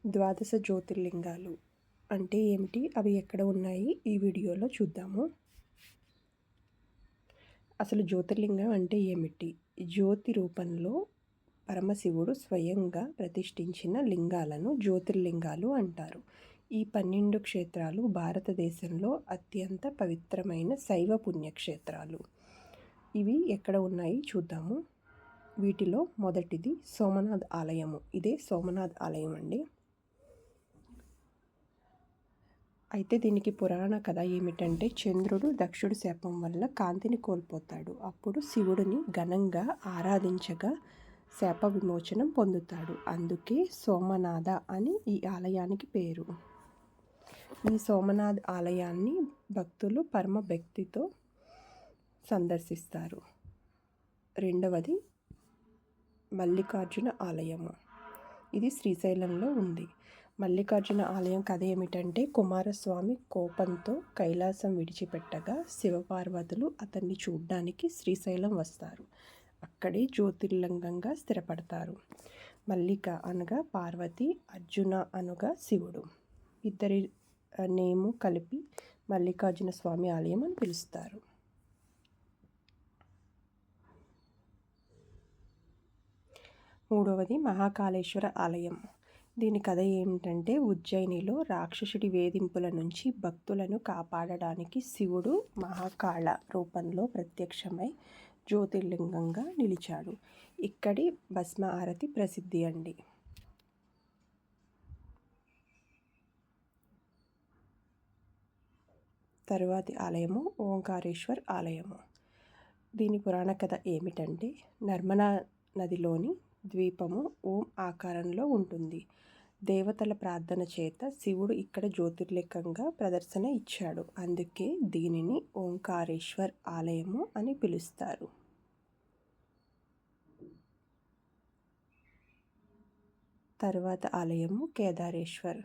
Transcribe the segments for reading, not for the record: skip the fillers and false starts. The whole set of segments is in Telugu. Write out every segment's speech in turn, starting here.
ద్వాదశ జ్యోతిర్లింగాలు అంటే ఏమిటి, అవి ఎక్కడ ఉన్నాయి, ఈ వీడియోలో చూద్దాము. అసలు జ్యోతిర్లింగం అంటే ఏమిటి? జ్యోతి రూపంలో పరమశివుడు స్వయంగా ప్రతిష్ఠించిన లింగాలను జ్యోతిర్లింగాలు అంటారు. ఈ 12 క్షేత్రాలు భారతదేశంలో అత్యంత పవిత్రమైన శైవ పుణ్యక్షేత్రాలు. ఇవి ఎక్కడ ఉన్నాయి చూద్దాము. వీటిలో మొదటిది సోమనాథ్ ఆలయము. ఇదే సోమనాథ్ ఆలయం అండి. అయితే దీనికి పురాణ కథ ఏమిటంటే, చంద్రుడు దక్షుడి శాపం వల్ల కాంతిని కోల్పోతాడు. అప్పుడు శివుడిని ఘనంగా ఆరాధించగా శాప విమోచనం పొందుతాడు. అందుకే సోమనాథ అని ఈ ఆలయానికి పేరు. ఈ సోమనాథ్ ఆలయాన్ని భక్తులు పరమ భక్తితో సందర్శిస్తారు. రెండవది మల్లికార్జున ఆలయము. ఇది శ్రీశైలంలో ఉంది. మల్లికార్జున ఆలయం కథ ఏమిటంటే, కుమారస్వామి కోపంతో కైలాసం విడిచిపెట్టగా శివపార్వతులు అతన్ని చూడ్డానికి శ్రీశైలం వస్తారు. అక్కడే జ్యోతిర్లింగంగా స్థిరపడతారు. మల్లిక అనగా పార్వతి, అర్జున అనగా శివుడు. ఇద్దరి నేము కలిపి మల్లికార్జున స్వామి ఆలయం అని పిలుస్తారు. మూడవది మహాకాళేశ్వర ఆలయం. దీని కథ ఏమిటంటే, ఉజ్జయినిలో రాక్షసుడి వేధింపుల నుంచి భక్తులను కాపాడడానికి శివుడు మహాకాళ రూపంలో ప్రత్యక్షమై జ్యోతిర్లింగంగా నిలిచాడు. ఇక్కడి భస్మ ఆరతి ప్రసిద్ధి అండి. తరువాతి ఆలయము ఓంకారేశ్వర్ ఆలయము. దీని పురాణ కథ ఏమిటంటే, నర్మదా నదిలోని ద్వీపము ఓం ఆకారంలో ఉంటుంది. దేవతల ప్రార్థన చేత శివుడు ఇక్కడ జ్యోతిర్లింగంగా ప్రదర్శన ఇచ్చాడు. అందుకే దీనిని ఓంకారేశ్వర్ ఆలయము అని పిలుస్తారు. తరువాత ఆలయము కేదారేశ్వర్.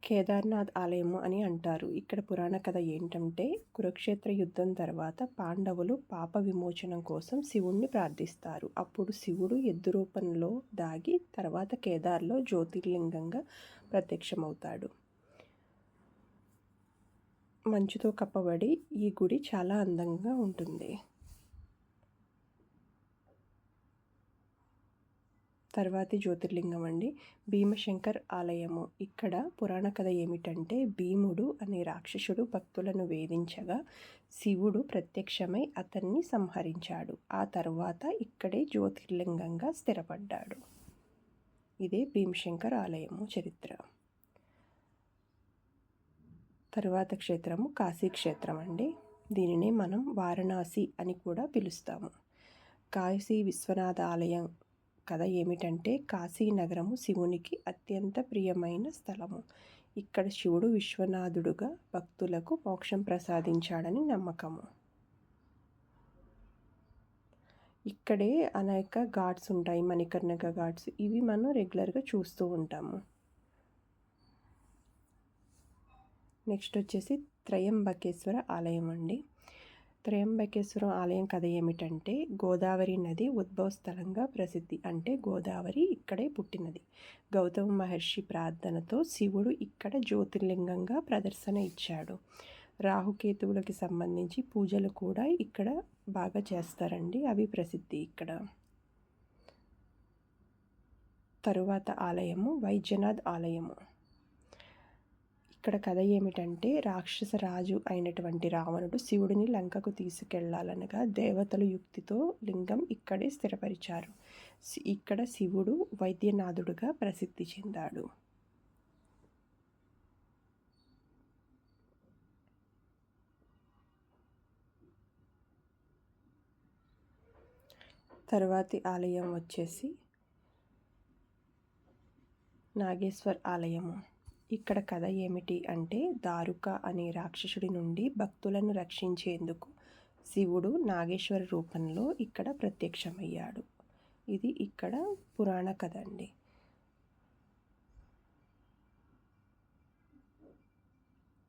కేదార్నాథ్ ఆలయము అని అంటారు. ఇక్కడ పురాణ కథ ఏంటంటే, కురుక్షేత్ర యుద్ధం తర్వాత పాండవులు పాప విమోచనం కోసం శివుణ్ణి ప్రార్థిస్తారు. అప్పుడు శివుడు ఎద్దు రూపంలో దాగి తర్వాత కేదార్లో జ్యోతిర్లింగంగా ప్రత్యక్షమవుతాడు. మంచుతో కప్పబడి ఈ గుడి చాలా అందంగా ఉంటుంది. తర్వాతి జ్యోతిర్లింగం అండి భీమశంకర్ ఆలయము. ఇక్కడ పురాణ కథ ఏమిటంటే, భీముడు అనే రాక్షసుడు భక్తులను వేధించగా శివుడు ప్రత్యక్షమై అతన్ని సంహరించాడు. ఆ తర్వాత ఇక్కడే జ్యోతిర్లింగంగా స్థిరపడ్డాడు. ఇదే భీమశంకర్ ఆలయము చరిత్ర. తరువాత క్షేత్రము కాశీ క్షేత్రం అండి. దీనినే మనం వారణాసి అని కూడా పిలుస్తాము. కాశీ విశ్వనాథ ఆలయం కథ ఏమిటంటే, కాశీ నగరము శివునికి అత్యంత ప్రియమైన స్థలము. ఇక్కడ శివుడు విశ్వనాథుడుగా భక్తులకు మోక్షం ప్రసాదించాడని నమ్మకము. ఇక్కడే అనేక ఘాట్స్ ఉంటాయి, మణికర్ణిక ఘాట్స్. ఇవి మనం రెగ్యులర్గా చూస్తూ ఉంటాము. నెక్స్ట్ వచ్చేసి త్రయంబకేశ్వర ఆలయం అండి. త్రయంబకేశ్వరం ఆలయం కథ ఏమిటంటే, గోదావరి నది ఉద్భవ స్థలంగా ప్రసిద్ధి. అంటే గోదావరి ఇక్కడే పుట్టినది. గౌతమ మహర్షి ప్రార్థనతో శివుడు ఇక్కడ జ్యోతిర్లింగంగా ప్రదర్శన ఇచ్చాడు. రాహుకేతువులకి సంబంధించి పూజలు కూడా ఇక్కడ బాగా చేస్తారండి, అవి ప్రసిద్ధి ఇక్కడ. తరువాత ఆలయము వైద్యనాథ్ ఆలయము. ఇక్కడ కథ ఏమిటంటే, రాక్షస రాజు అయినటువంటి రావణుడు శివుడిని లంకకు తీసుకెళ్లాలనగా దేవతలు యుక్తితో లింగం ఇక్కడే స్థిరపరిచారు. ఇక్కడ శివుడు వైద్యనాథుడుగా ప్రసిద్ధి చెందాడు. తరువాతి ఆలయం వచ్చేసి నాగేశ్వర్ ఆలయము. ఇక్కడ కథ ఏమిటి అంటే, దారుక అనే రాక్షసుడి నుండి భక్తులను రక్షించేందుకు శివుడు నాగేశ్వర రూపంలో ఇక్కడ ప్రత్యక్షమయ్యాడు. ఇది ఇక్కడ పురాణ కథ అండి.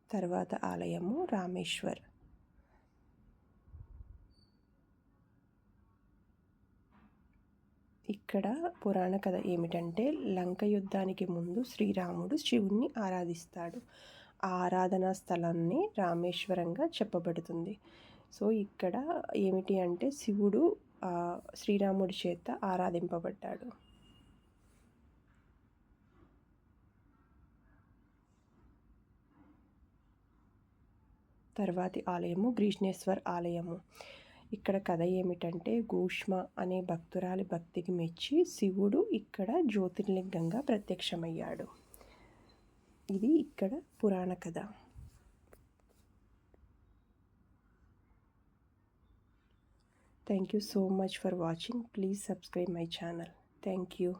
తర్వాత ఆలయము రామేశ్వర్. ఇక్కడ పురాణ కథ ఏమిటంటే లంక యుద్ధానికి ముందు శ్రీరాముడు శివుణ్ణి ఆరాధిస్తాడు. ఆ ఆరాధనా స్థలాన్ని రామేశ్వరంగా చెప్పబడుతుంది. సో ఇక్కడ ఏమిటి అంటే శివుడు శ్రీరాముడి చేత ఆరాధింపబడ్డాడు. తర్వాతి ఆలయము గ్రీష్ణేశ్వర్ ఆలయము. ఇక్కడ కథ ఏమిటంటే గూష్మ అనే భక్తురాలి భక్తికి మెచ్చి శివుడు ఇక్కడ జ్యోతిర్లింగంగా ప్రత్యక్షమయ్యాడు. ఇది ఇక్కడ పురాణ కథ. Thank you so much for watching. Please subscribe my channel. Thank you.